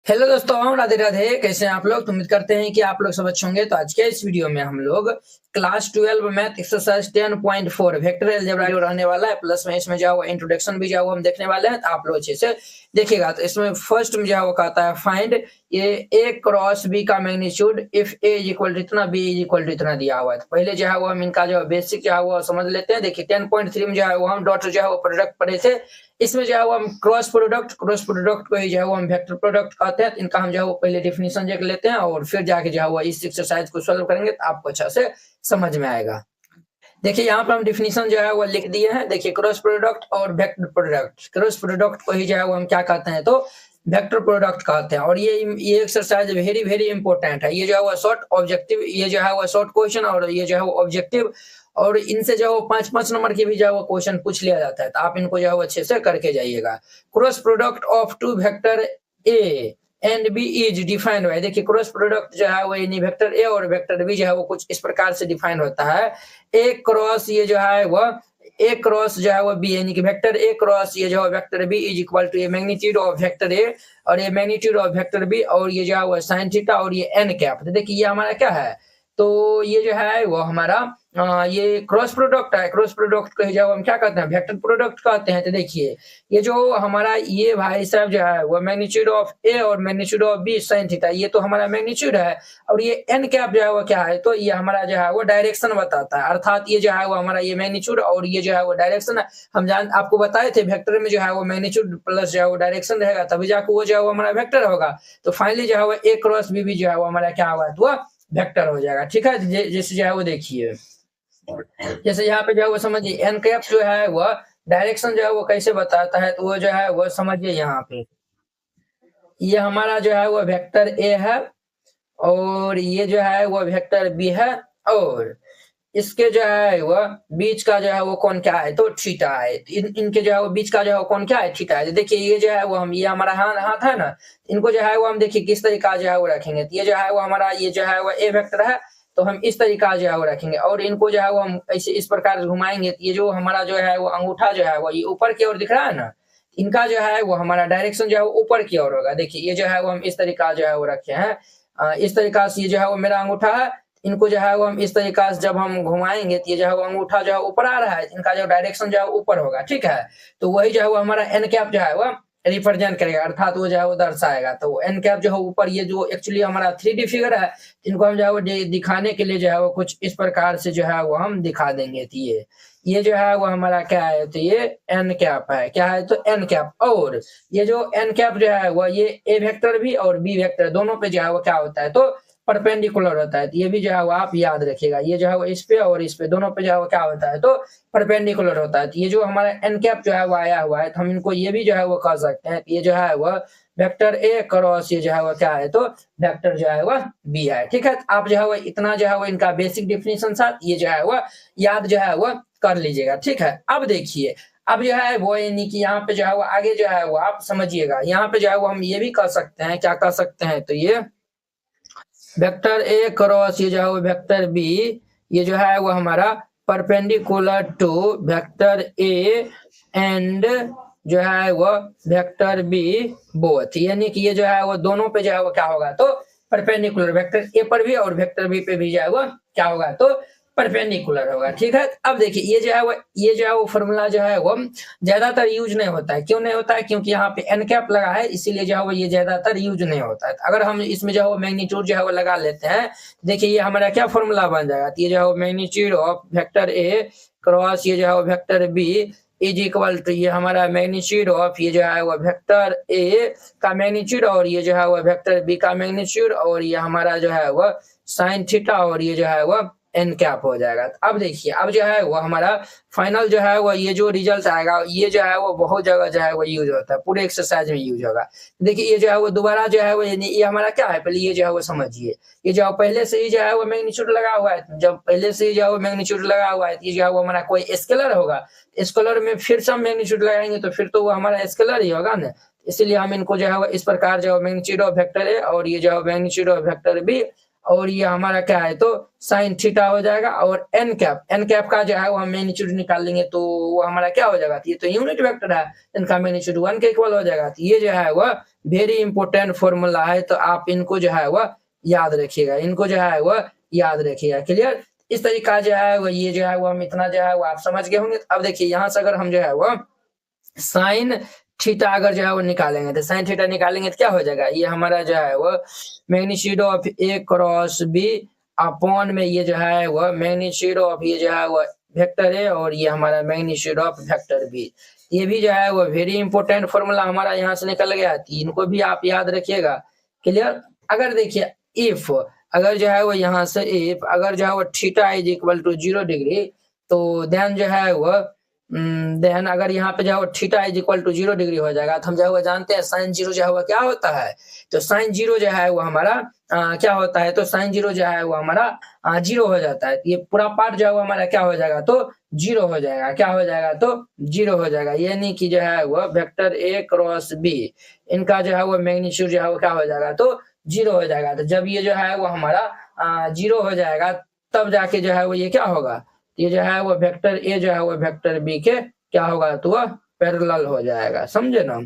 Hello दोस्तों, राधे राधे। कैसे हैं आप लोग? तो उम्मीद करते हैं कि आप लोग सब अच्छे होंगे। तो आज के इस वीडियो में हम लोग class 12 math exercise 10.4 vector algebra जो रहने वाला है, प्लस में इसमें जो है इंट्रोडक्शन भी जो है हम देखने वाले हैं। तो आप लोग अच्छे से देखिएगा। तो इसमें फर्स्ट में जो है वो कहता है फाइंड ये ए क्रॉस बी का magnitude if A is equal to इतना, बी इज इक्वल टू इतना दिया हुआ है। तो पहले जो है वो हम इनका जो है बेसिक जो है वो समझ लेते हैं। देखिए 10.3 में जो है वो हम डॉट जो है वो प्रोडक्ट पढ़े थे। इसमें जो है वो हम क्रॉस प्रोडक्ट को ही जो है वो हम वेक्टर प्रोडक्ट कहते हैं। इनका हम जो है वो पहले डेफिनेशन देख लेते हैं और फिर जाके जो है वो इस एक्सरसाइज को सॉल्व करेंगे तो आपको अच्छा से समझ में आएगा। देखिए यहाँ पर हम डिफिनीशन जो है वो लिख दिए हैं। देखिए क्रॉस प्रोडक्ट और वेक्टर प्रोडक्ट, क्रॉस प्रोडक्ट को ही जो है वो हम क्या कहते हैं तो वेक्टर प्रोडक्ट कहते हैं। और ये एक्सरसाइज वेरी वेरी इंपॉर्टेंट है। ये जो है वो शॉर्ट ऑब्जेक्टिव, ये जो है वो शॉर्ट क्वेश्चन और ये जो है वो ऑब्जेक्टिव, और इनसे जो है वो 5-5 नंबर की भी जो है वो क्वेश्चन पूछ लिया जाता है। तो आप इनको जो है वो अच्छे से करके जाइएगा। Cross product of two vector A and B is defined by. देखिए क्रॉस प्रोडक्ट जो है वो यानी वेक्टर ए और वेक्टर बी जो है वो कुछ इस प्रकार से डिफाइन होता है। ए क्रॉस ये जो है वह ए क्रॉस जो है वो बी, यानी कि वेक्टर ए क्रॉस ये जो है vector B is equal to A magnitude of vector A और ये मैग्नीट्यूड ऑफ वेक्टर बी और ये जो है वो साइन थीटा और ये एन कैप। तो देखिए ये हमारा क्या है, तो ये जो है वो हमारा ये क्रॉस प्रोडक्ट है। क्रॉस प्रोडक्ट को जो हम क्या कहते हैं वेक्टर प्रोडक्ट कहते हैं। तो देखिए ये जो हमारा ये भाई साहब जो है वो मैग्नीट्यूड ऑफ ए और magnitude of B sine theta, ये तो हमारा मैग्नीट्यूड है। और ये एन कैप जो है वो क्या है, तो ये हमारा जो है वो डायरेक्शन बताता है। अर्थात ये जो है वो हमारा ये मैग्नीट्यूड और ये जो है वो डायरेक्शन है। हम आपको बताए थे वेक्टर में जो है वो मैग्नीट्यूड प्लस जो है वो डायरेक्शन रहेगा, तभी जाकर वो जो है वो हमारा वेक्टर होगा। तो फाइनली जो है वो ए क्रॉस बी भी जो है वो हमारा क्या होगा, तो वेक्टर हो जाएगा। ठीक है, जैसे जो है वो देखिए, जैसे यहाँ पे जो है वो समझिए एन कैप जो है वह डायरेक्शन जो है वो कैसे बताता है, तो वो जो है वो समझिए यहाँ पे ये हमारा जो है वो वेक्टर ए है और ये जो है वो वेक्टर बी है और इसके जो है वो बीच का जो है वो कौन क्या है, तो थीटा है। इनके जो है वो बीच का जो है वो कौन क्या है, थीटा है। तो देखिए ये जो है वो हम ये हमारा हाथ है ना, इनको जो है वो हम देखिए किस तरीका जो है वो रखेंगे। तो ये जो है वो हमारा ये जो है वो ए वेक्टर है, तो हम इस तरीका जो है वो रखेंगे और इनको जो है वो हम ऐसे इस प्रकार घुमाएंगे। तो ये जो हमारा जो है वो अंगूठा जो है वो ये ऊपर की ओर दिख रहा है ना, इनका जो है वो हमारा डायरेक्शन जो है वो ऊपर की ओर होगा। देखिए ये जो है वो हम इस तरीका जो है वो रखे हैं। इस तरीका से ये जो है वो मेरा अंगूठा है, इनको जो है वो हम इस तरीका से जब हम घुमाएंगे तो ये जो है वो अंगूठा जो है ऊपर आ रहा है, इनका जो डायरेक्शन जो है ऊपर होगा। ठीक है, तो वही जो है वो हमारा एन कैप जो है वो रिप्रेजेंट करेगा, अर्थात वो जो है वो दर्शाएगा। तो एन कैप जो है ऊपर, ये जो एक्चुअली हमारा 3D फिगर है, इनको हम जो है वो दिखाने के लिए जो है वो कुछ इस प्रकार से जो है वो हम दिखा देंगे। तो ये जो है वो हमारा क्या है, तो ये एन कैप है। क्या है, तो एन कैप। और ये जो एन कैप जो है वो ये ए वेक्टर भी और बी वेक्टर दोनों पे जो है वो क्या होता है, तो परपेंडिकुलर होता है। तो ये भी जो है वो आप याद रखिएगा, ये जो है वो इस पे और इस पे दोनों पे जो है वो क्या होता है, तो परपेंडिकुलर होता है। तो ये जो हमारा एन कैप जो है वो आया हुआ है, तो हम इनको ये भी जो है वो कह सकते हैं। ये जो है वो वेक्टर ए क्रॉस ये जो है वो क्या है, तो वेक्टर जो है वो बी है। ठीक है, आप जो है वो इतना जो है वो इनका बेसिक डिफिनेशन साथ ये जो है वो याद जो है वो कर लीजिएगा। ठीक है, अब देखिए अब जो है वो यानी कि यहाँ पे जो है वो आगे जो है वो आप समझिएगा। यहाँ पे जो है वो हम ये भी कह सकते हैं, क्या कह सकते हैं, तो ये वेक्टर ए क्रॉस ये जो है वो वेक्टर बी, ये जो है वो हमारा perpendicular to vector A and जो है वो वेक्टर बी बोथ, यानी कि ये जो है वो दोनों पे जो है वो क्या होगा, तो परपेंडिकुलर वेक्टर ए पर भी और वेक्टर बी पे भी जो है वो क्या होगा, तो परपेंडिकुलर होगा। ठीक है, अब देखिए ये जो है वो फॉर्मूला जो है वो ज्यादातर यूज नहीं होता है। क्यों नहीं होता है, क्योंकि यहाँ पे एन कैप लगा है, इसीलिए जो है वो ये ज्यादातर यूज नहीं होता है। अगर हम इसमें जो है वो मैग्नीट्यूड जो है वो लगा लेते हैं, देखिए ये हमारा क्या फॉर्मूला बन जाएगा, तो ये जो है वो magnitude of vector A cross ये जो है वो vector B is equal to ये हमारा मैग्नीट्यूड ऑफ ये जो है वो वेक्टर ए का मैग्नीट्यूड और ये जो है वो वेक्टर बी का मैग्नीट्यूड और ये हमारा जो है वो साइन थीटा और ये जो है वो एन कैप हो जाएगा। अब देखिए अब जो है वो हमारा फाइनल जो है वो ये जो रिजल्ट आएगा, ये जो है वो बहुत जगह जो है वो यूज होता है, पूरे एक्सरसाइज में यूज होगा। देखिए ये जो है वो दोबारा जो है वो ये हमारा क्या है, पहले ये जो है वो समझिए। ये जो पहले से ही जो है वो मैग्नीट्यूड लगा हुआ है, जब पहले से ही जो है वो मैग्नीट्यूड लगा हुआ है, ये जो है वो हमारा कोई स्केलर होगा, स्केलर में फिर से हम मैग्नीट्यूड लगाएंगे तो फिर तो वो हमारा स्केलर ही होगा ना। इसीलिए हम इनको जो है वो इस प्रकार जो है मैग्नीट्यूड ऑफ वेक्टर ए और ये जो है मैग्नीट्यूड ऑफ वेक्टर बी और ये हमारा क्या है तो साइन थीटा हो जाएगा। और एन कैप का जो है वो हम मैग्नीट्यूड निकाल लेंगे तो वो हमारा क्या हो जाएगा, ये तो यूनिट वेक्टर है, इनका मैग्नीट्यूड 1 के इक्वल हो जाएगा। तो ये जो है वह वेरी इंपॉर्टेंट फॉर्मूला है, तो आप इनको जो है वह याद रखिएगा, इनको जो है वह याद रखिएगा। क्लियर, इस तरीका जो है वो ये जो है वो हम इतना जो है वो आप समझ गए होंगे। अब देखिए यहाँ से अगर हम जो है वो साइन थीटा अगर जो है वो निकालेंगे तो साइन थीटा निकालेंगे तो क्या हो जाएगा, ये हमारा जो है वो magnitude of A cross B upon में ये जो है वो मैग्नीट्यूड ऑफ ये जो है वो वेक्टर ए और ये हमारा मैग्नीट्यूड ऑफ वेक्टर बी। ये भी जो है वो वेरी इंपॉर्टेंट फॉर्मूला हमारा यहाँ से निकल गया, इनको भी आप याद रखिएगा। क्लियर, अगर देखिए इफ अगर जो है वो यहाँ से इफ अगर जो है वो theta is equal to 0 degree तो देन जो है वो देन अगर यहाँ पे जो है theta is equal to 0 degree हो जाएगा तो हम जो है वो जानते हैं साइन 0 जो है वो क्या होता है, तो साइन 0 जो है वो हमारा क्या होता है, तो साइन 0 जो है वो हमारा 0 हो जाता है। ये पूरा पार्ट जो है वो हमारा क्या हो जाएगा तो 0 हो जाएगा, क्या हो जाएगा तो 0 हो जाएगा। यानी कि जो है वो वेक्टर ए क्रॉस बी इनका जो है वो मैग्नीट्यूड जो है वो क्या हो जाएगा तो 0 हो जाएगा। तो जब ये जो है वो हमारा 0 हो जाएगा तब जाके जो है वो ये क्या होगा, ये जो है वो वेक्टर ए जो है वो वेक्टर बी के क्या होगा तो वह पैरेलल हो जाएगा, समझे ना।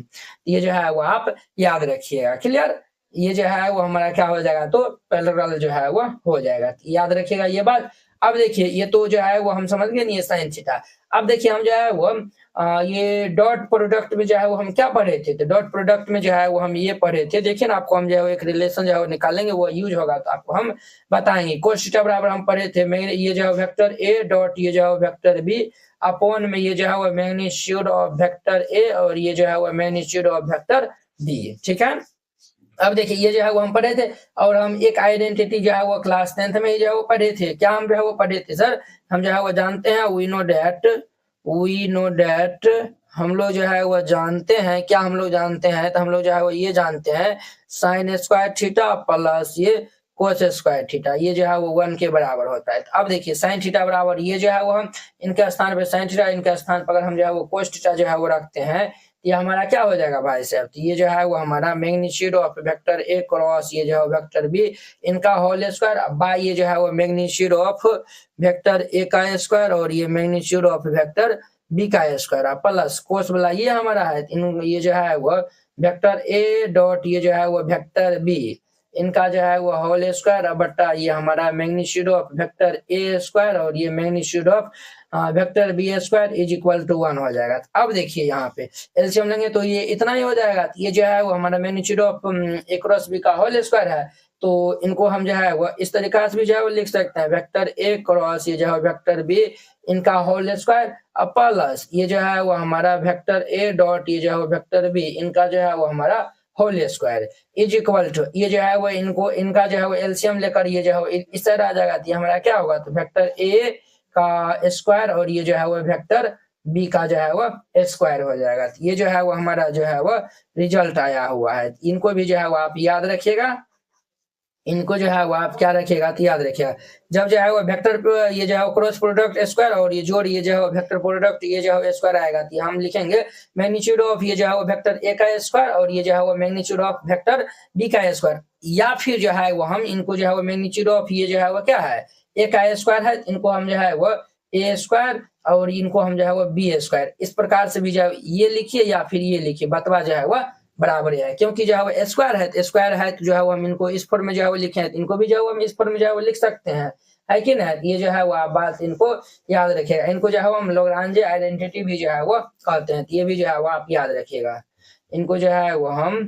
ये जो है वो आप याद रखिएगा। क्लियर, ये जो है वो हमारा क्या हो जाएगा तो पैरेलल जो है वो हो जाएगा, याद रखिएगा ये बात। अब देखिए ये तो जो है वो हम समझ गए नहीं, साइन थीटा। अब देखिए हम जो है वो ये डॉट प्रोडक्ट में जो है वो हम क्या पढ़े थे, तो डॉट प्रोडक्ट में जो है वो हम ये पढ़े थे, देखिए ना आपको हम जो है एक रिलेशन जो है वो निकालेंगे वो यूज होगा तो आपको हम बताएंगे। कोस थीटा बराबर हम पढ़े थे ये जो है वेक्टर ए डॉट ये जो है वेक्टर बी अपॉन में ये जो है वो मैग्नीट्यूड ऑफ वेक्टर ए और ये जो है वो मैग्नीट्यूड ऑफ वेक्टर बी। ठीक है, अब देखिए ये जो है वो हम पढ़े थे और हम एक आइडेंटिटी जो है वो क्लास 10th में जो है वो पढ़े थे। क्या हम जो है वो पढ़े थे सर, हम जो है वो जानते हैं वी नो डैट हम लोग जो है वो जानते हैं, क्या हम लोग जानते हैं, तो हम लोग जो है वो ये जानते हैं साइन स्क्वायर थीटा प्लस ये कोस स्क्वायर थीटा ये जो है वो 1 के बराबर होता है। तो अब देखिए साइन थीटा बराबर ये जो है वो हम इनके स्थान पे साइन थीटा, इनके स्थान पर अगर हम जो है वो कोस थीटा जो है वो रखते हैं ये हमारा क्या हो जाएगा भाई साहब, तो ये जो है वो हमारा magnitude of vector A cross ये जो है वेक्टर बी इनका होल स्क्वायर बाय ये जो है वो मैग्नीट्यूड ऑफ वेक्टर ए का स्क्वायर और ये मैग्नीट्यूड ऑफ वेक्टर बी का स्क्वायर प्लस कोस वाला ये हमारा है ये जो है वो वेक्टर ए डॉट ये जो है वो वेक्टर बी इनका जो है वो होल स्क्वायर बट्टा ये हमारा magnitude of vector A square और ये magnitude of vector B square is equal to 1 हो जाएगा। अब देखिए यहाँ पे एलसीएम लेंगे तो ये इतना ही हो जाएगा, ये जो है वो हमारा magnitude of A cross B का होल स्क्वायर है तो इनको हम जो है वो इस तरीका से भी जो है वो लिख सकते हैं वेक्टर ए क्रॉस ये जो है वेक्टर बी इनका होल स्क्वायर प्लस ये जो है वो हमारा वेक्टर ए डॉट ये जो है वेक्टर बी इनका जो है वो हमारा whole square is equal to ये जो है वो इनको इनका जो है वो एलसीएम लेकर ये जो है वो इस तरह आ जाएगा तो हमारा क्या होगा तो वेक्टर ए का स्क्वायर और ये जो है वो वेक्टर बी का जो है वो स्क्वायर हो जाएगा। ये जो है वो हमारा जो है वो रिजल्ट आया हुआ है, इनको भी जो है वो आप याद रखिएगा, इनको जो है वो आप क्या रखिएगा तो याद रखिएगा। जब जो है वो वेक्टर ये जो है क्रॉस प्रोडक्ट स्क्वायर और ये जोड़ ये जो है वेक्टर प्रोडक्ट ये जो है स्क्वायर आएगा तो हम लिखेंगे मैग्नीट्यूड ऑफ ये जो है वो वेक्टर ए का स्क्वायर और ये जो है वो मैग्नीट्यूड ऑफ वेक्टर बी का स्क्वायर, या फिर जो है वो हम इनको जो है वो मैग्नीट्यूड ऑफ ये जो है वो क्या है ए का स्क्वायर है इनको हम जो है वो ए स्क्वायर और इनको हम जो है वो बी स्क्वायर इस प्रकार से भी जो है ये लिखिए या फिर ये लिखिए, बतवा जो है वो बराबर है क्योंकि जो है वो स्क्वायर है तो जो है वो हम इनको इस फॉर्म में जो है वो लिखे हैं इनको भी जो है वो हम इस फॉर्म में जो है वो लिख सकते हैं, है कि ना। ये जो है वो आप बात इनको याद रखिएगा, इनको जो है वो हम लैग्रांज आइडेंटिटी भी जो है वो कहते हैं, ये भी जो है वो आप याद रखिएगा। इनको जो है वो हम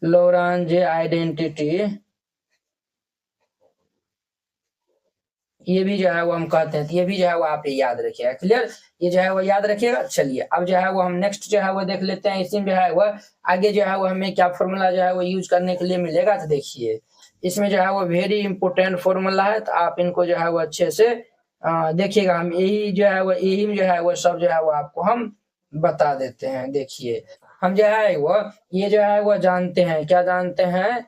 लैग्रांज आइडेंटिटी ये भी जो है वो हम कहते हैं, ये भी जो है वो आप याद रखिएगा। क्लियर, ये जो है वो याद रखिएगा। चलिए अब जो है वो हम नेक्स्ट जो है वो देख लेते हैं, इसमें जो है वो आगे जो है वो हमें क्या फॉर्मूला जो है वो यूज करने के लिए मिलेगा। तो देखिए इसमें जो है वो वेरी इंपॉर्टेंट फॉर्मूला है, तो आप इनको जो है वो अच्छे से देखिएगा। हम यही जो है वो यही में जो है वो सब जो है वो आपको हम बता देते हैं। देखिए हम जो है वो ये जो है वो जानते हैं, क्या जानते हैं,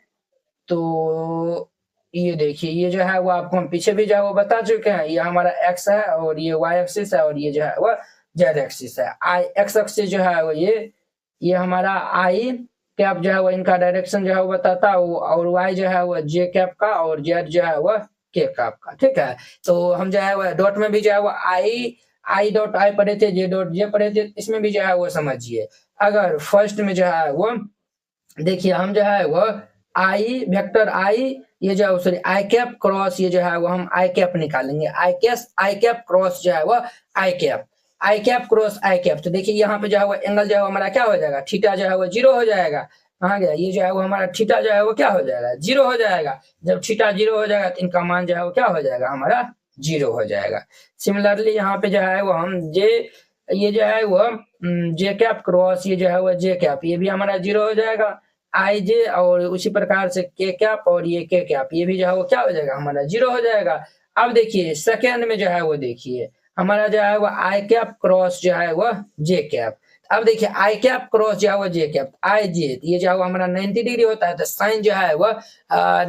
तो ये देखिए ये जो है वो आपको हम पीछे भी जो है वो बता चुके हैं, ये हमारा एक्स है और ये वाई एक्सिस है और ये जो है वो जेड एक्सिस है। आई एक्स एक्सिस जो है वो ये हमारा आई कैप जो है वो इनका डायरेक्शन जो है वो बताता है, और वाई जो है वो जे कैप का, और जेड जो है वो के कैप का। ठीक है, तो हम जो है वो डॉट में भी जो है वो आई डॉट आई पढ़े थे, जे डॉट जे पढ़े थे, इसमें भी जो है वो समझिए। अगर फर्स्ट में जो है वो देखिए हम जो है वो आई वेक्टर आई, ये जो है सॉरी आई कैप क्रॉस, ये जो है वो हम आई कैप निकालेंगे, आई कैप क्रॉस जो है वो आई कैप क्रॉस आई कैप। तो देखिए यहाँ पे जो है वो एंगल जो है हमारा क्या हो जाएगा, थीटा जो है वो 0 हो जाएगा। कहाँ गया, ये जो है वो हमारा थीटा जो है वो क्या हो जाएगा, 0 हो जाएगा। जब थीटा 0 हो जाएगा तो इनका मान जो है वो क्या हो जाएगा, हमारा 0 हो जाएगा। सिमिलरली यहाँ पे जो है वो हम ये जो है वो जे कैप क्रॉस, ये जो है वो जे कैप, ये भी हमारा 0 हो जाएगा। आई जे, और उसी प्रकार से के कैप और ये के कैप, ये भी जो है वो क्या हो जाएगा, हमारा 0 हो जाएगा। अब देखिए सेकेंड में जो है वो देखिए हमारा जो है वो आई कैप क्रॉस जो है वो जे कैप। अब देखिए आई कैप क्रॉस जो है वो जे कैप, आई जे, ये जो है वो हमारा 90 डिग्री होता है, तो साइन जो है वो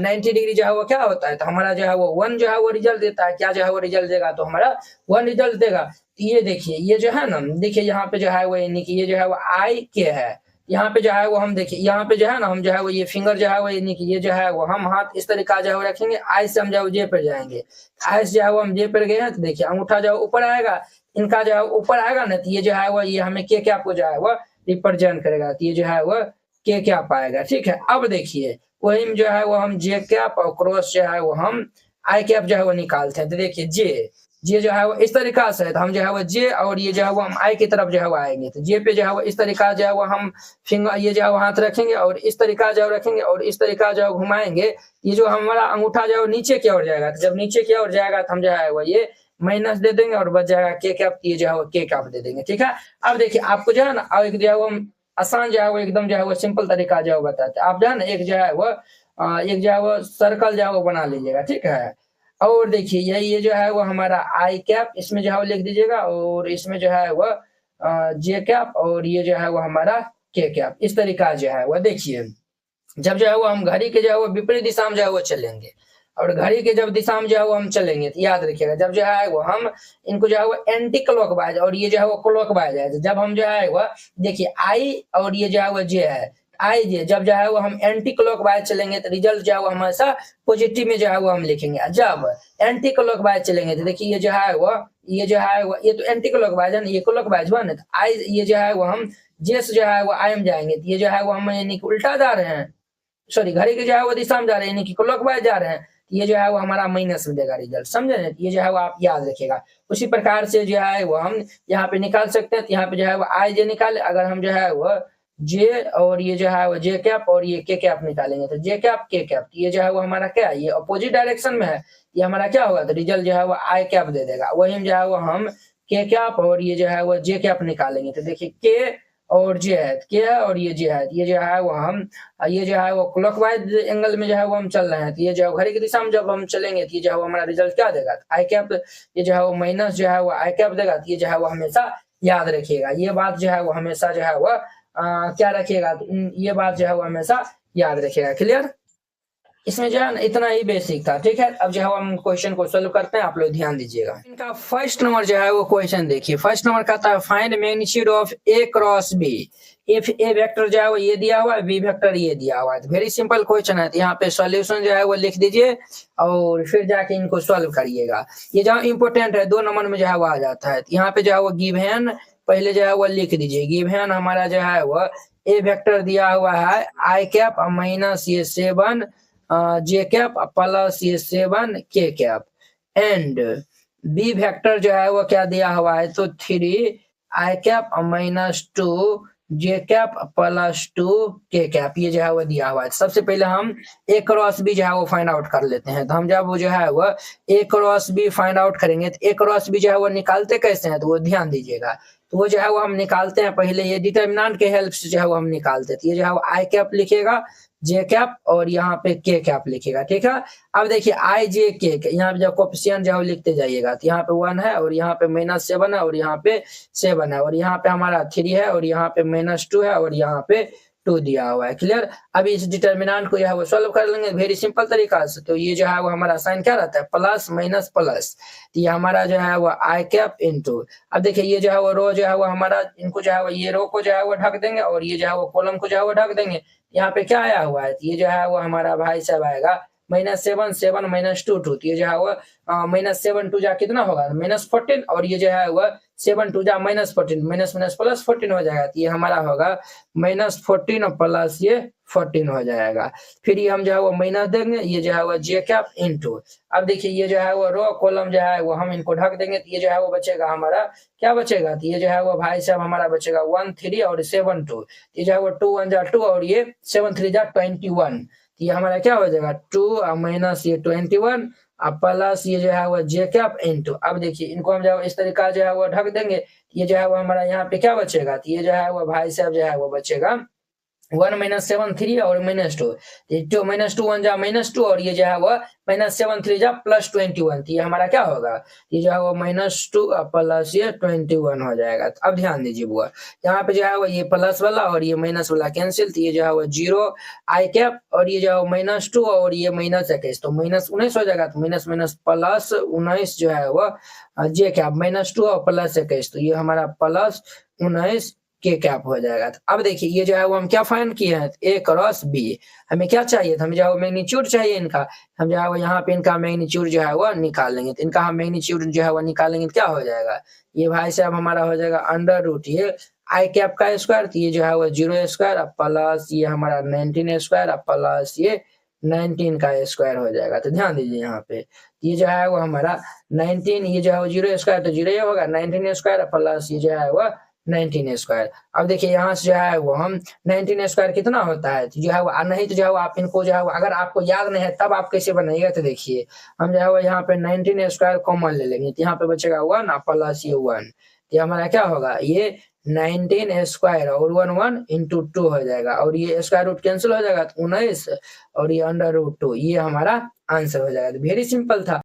90 डिग्री जो है वो क्या होता है, तो हमारा जो है वो 1 जो है वो रिजल्ट देता है। क्या जो है वो रिजल्ट देगा, तो हमारा 1 रिजल्ट देगा। तो ये देखिए ये जो है ना, देखिए यहाँ पे जो है वो यानी कि ये जो है वो आई के है, यहाँ पे जो है वो हम देखिए यहाँ पे जो है ना, हम जो है वो ये फिंगर जो है वो यानी कि ये जो है वो हम हाथ इस तरीका जो है वो रखेंगे, आई से हम जो है जे पर जाएंगे, आई से जो है वो हम जे पर गए हैं, तो देखिए अंगूठा जो है ऊपर आएगा, इनका जो है ऊपर आएगा ना, तो ये जो है वो ये हमें के कैप को जो है वो रिप्रेजेंट करेगा, तो ये जो है वो के कैप आएगा। ठीक है, अब देखिए वही में जो है वो हम जे कैप और क्रॉस जो है वो हम आई कैप जो है वो निकालते हैं। तो देखिए जे जो है वो इस तरीका से है, तो हम जो है वो जे और ये जो है वो हम आई की तरफ जो है वो आएंगे, तो जे पे जो है वो इस तरीका जो है वो हम फिंगर ये जो है वो हाथ रखेंगे, और इस तरीका जो है रखेंगे, और इस तरीका जो है घुमाएंगे, ये जो हमारा अंगूठा जो है नीचे की ओर जाएगा। तो जब नीचे की ओर जाएगा तो हम जो है वो ये माइनस दे देंगे, और बच जाएगा के कैप, ये जो है वो के कैप दे देंगे। ठीक है, अब देखिए आपको जो है ना एक जो है वो आसान जो है वो एकदम जो है वो सिंपल तरीका जो है बताते हैं। आप जो है ना एक जो है वो सर्कल जो है वो बना लीजिएगा। ठीक है, और देखिए ये जो है वो हमारा आई कैप, इसमें जो है वो लिख दीजिएगा, और इसमें जो है वो जे कैप, और ये जो है वो हमारा के कैप, इस तरीका जो है वो देखिए। जब जो है वो हम घड़ी के जो है वो विपरीत दिशा में जो है वो चलेंगे, और घड़ी के जब दिशा में जो है वो हम चलेंगे, तो याद रखिएगा जब जो है वो हम इनको जो है वो एंटी क्लॉकवाइज, और ये जो है वो क्लॉकवाइज है, जब हम जो है वो देखिए आई और ये जो है वो जे है आई जे, जब जो है वो हम एंटी क्लॉकवाइज चलेंगे तो रिजल्ट जो है वो हमेशा पॉजिटिव में जो है वो हम लिखेंगे। जब एंटी क्लॉकवाइज चलेंगे तो देखिए ये जो है वो ये तो एंटी क्लॉकवाइज है ना, ये क्लॉकवाइज हुआ ना, तो आई ये जो है वो हम जे से जो है वो आई में जाएंगे, तो ये जो है वो हम यानी कि उल्टा जा रहे हैं, सॉरी घड़ी के जो है वो दिशा में जा रहे हैं, यानी कि क्लॉकवाइज जा रहे हैं, ये जो है वो हमारा माइनस में देगा रिजल्ट, समझे ना। ये जो है वो आप याद रखिएगा। उसी प्रकार से जो है वो हम यहाँ पे निकाल सकते हैं, तो यहाँ पे जो है वो आई जे निकाले, अगर हम जो है वो जे और ये जो है वो जे कैप और ये के कैप निकालेंगे, तो जे कैप के कैप, ये जो है वो हमारा क्या है, ये अपोजिट डायरेक्शन में है, ये हमारा क्या होगा, तो रिजल्ट जो है वो आई कैप दे देगा। वही जो है वो हम के कैप और ये जो है वो जे कैप निकालेंगे, तो देखिए के और जे है, के है और ये जे है, ये जो है वो हम ये जो है वो क्लॉकवाइज एंगल में जो है वो हम चल रहे हैं, तो ये जो है घड़ी की दिशा में जब हम चलेंगे तो ये जो है वो हमारा रिजल्ट क्या देगा, आई कैप, ये जो है वो माइनस जो है वो आई कैप देगा। तो ये जो है वो हमेशा याद रखिएगा, ये बात जो है वो हमेशा जो है वो क्या रखिएगा, ये बात जो है वो हमेशा याद रखिएगा। क्लियर, इसमें जो है ना इतना ही बेसिक था। ठीक है, अब जो है हम क्वेश्चन को सोल्व करते हैं, आप लोग ध्यान दीजिएगा। इनका फर्स्ट नंबर जो है वो क्वेश्चन देखिए, फर्स्ट नंबर कहता है find magnitude of A cross B if A vector जो है वो ये दिया हुआ है, बी वेक्टर ये दिया हुआ है। तो वेरी सिंपल क्वेश्चन है, तो यहाँ पे सॉल्यूशन जो है वो लिख दीजिए और फिर जाके इनको सॉल्व करिएगा। ये जहाँ इंपॉर्टेंट है 2 नंबर में जो है वो आ जाता है, तो यहाँ पे जो है वो गिवन पहले जो है वो लिख दीजिए। गिवन हमारा जो है वो ए वेक्टर दिया हुआ है आई कैप माइनस ये 7 जे कैप प्लस ये 7 के कैप, एंड बी वेक्टर जो है वो क्या दिया हुआ है, तो 3 आई कैप माइनस 2 जे कैप प्लस 2 के कैप, ये जो है वो दिया हुआ है। सबसे पहले हम ए क्रॉस बी जो है वो फाइंड आउट कर लेते हैं। तो हम जब वो जो है वो ए क्रॉस बी फाइंड आउट करेंगे, तो ए क्रॉस बी जो है वो निकालते कैसे हैं, तो वो ध्यान दीजिएगा। तो वो जो है वो हम निकालते हैं पहले ये डिटर्मिनेंट के हेल्प से जो है वो हम निकालते हैं। तो ये जो है वो आई कैप लिखेगा, जे कैप और यहाँ पे के कैप लिखेगा। ठीक है, अब देखिए आई जे के यहाँ पे जब कोफिशिएंट जो है लिखते जाइएगा, तो यहाँ पे 1 है और यहाँ पे -7 है और यहाँ पे 7 है और यहाँ पे हमारा 3 है और यहाँ पे -2 है और यहाँ पे 2 दिया हुआ है। क्लियर। अभी इस डिटर्मिनेंट को जो है वो सॉल्व कर लेंगे वेरी सिंपल तरीका से। तो ये जो है वो हमारा साइन क्या रहता है, प्लस माइनस प्लस। तो ये हमारा जो है वो आई कैप इनटू, अब देखिए ये जो है वो रो जो है वो हमारा, इनको जो है वो ये रो को जो है वो ढक देंगे और ये जो है वो कॉलम को जो है वो ढक देंगे। यहाँ पे क्या आया हुआ है, तो ये जो है वो हमारा भाई साहब आएगा -7 7 -2 2। तो ये जो है वो -7 2 जा कितना होगा, -14, और ये जो है वो 7 2 जा -14, माइनस माइनस प्लस 14 हो जाएगा। तो ये हमारा होगा -14 और प्लस ये 14 हो जाएगा। फिर ये हम जो है वो माइनस देंगे, ये जो है वो जे कैप इनटू, अब देखिए ये जो है वो रो कॉलम जो है वो हम इनको ढक देंगे। तो ये जो है वो बचेगा हमारा, क्या बचेगा, तो ये जो है वो भाई साहब हमारा बचेगा 1 3 और 7 2। ये जो है वो 2 1 जा 2 और ये 7 3 जा 21। तो ये हमारा क्या हो जाएगा 2 माइनस ये 21 अब प्लस ये जो है वो जे कैप इनटू, अब देखिए इनको हम जो इस तरीका जो है वो ढक देंगे। ये जो है वो हमारा यहाँ पे क्या बचेगा, तो ये जो है वो भाई साहब जो है वो बचेगा 1 -7 3 और -2, 2 -2 1 जा -2 और ये जो है वो -7 3 जा +21। तो ये हमारा क्या होगा, ये जो है वो -2 प्लस ये 21 हो जाएगा। तो अब ध्यान दीजिए बुआ, यहाँ पे जो है वो ये प्लस वाला और ये माइनस वाला कैंसिल। तो ये जो है वो 0 आई कैप और ये जो है -2 और ये -21, तो -19 हो जाएगा। तो माइनस माइनस प्लस 19 जो है वो जे कैप -2 और +21, तो ये हमारा +19 के कैप हो जाएगा। तो अब देखिए ये जो है वो हम क्या फाइंड किए हैं, ए क्रॉस बी। हमें क्या चाहिए था, हमें जो है मैग्नीट्यूड चाहिए इनका। हम जो है वो यहाँ पे इनका मैग्नीट्यूड जो है वो निकाल लेंगे। तो इनका हम मैग्नीट्यूड जो है वो निकालेंगे तो क्या हो जाएगा, ये भाई साहब हमारा हो जाएगा √ ये आई कैप का स्क्वायर, तो ये जो है वो 0 स्क्वायर प्लस ये हमारा 19 स्क्वायर प्लस ये 19 का स्क्वायर हो जाएगा। तो ध्यान दीजिए यहाँ पे ये जो है वो हमारा 19, ये जो है वो 0 स्क्वायर तो 0 ही होगा, 19 स्क्वायर प्लस ये जो है वो 19 स्क्वायर। अब देखिए यहाँ से जो है वो हम 19 स्क्वायर कितना होता है, तो जो है वो नहीं, तो जो है वो आप इनको जो है अगर आपको याद नहीं है तब आप कैसे बनाइएगा। तो देखिए हम जो है वो यहाँ पे 19 स्क्वायर कॉमन ले लेंगे। तो यहाँ पे बचेगा 1 प्लस ये 1, तो हमारा क्या होगा, ये 19 स्क्वायर और 1 1 इंटू 2 हो जाएगा और ये स्क्वायर रूट कैंसिल हो जाएगा, तो 19 और ये √2, ये हमारा आंसर हो जाएगा। तो वेरी सिंपल था।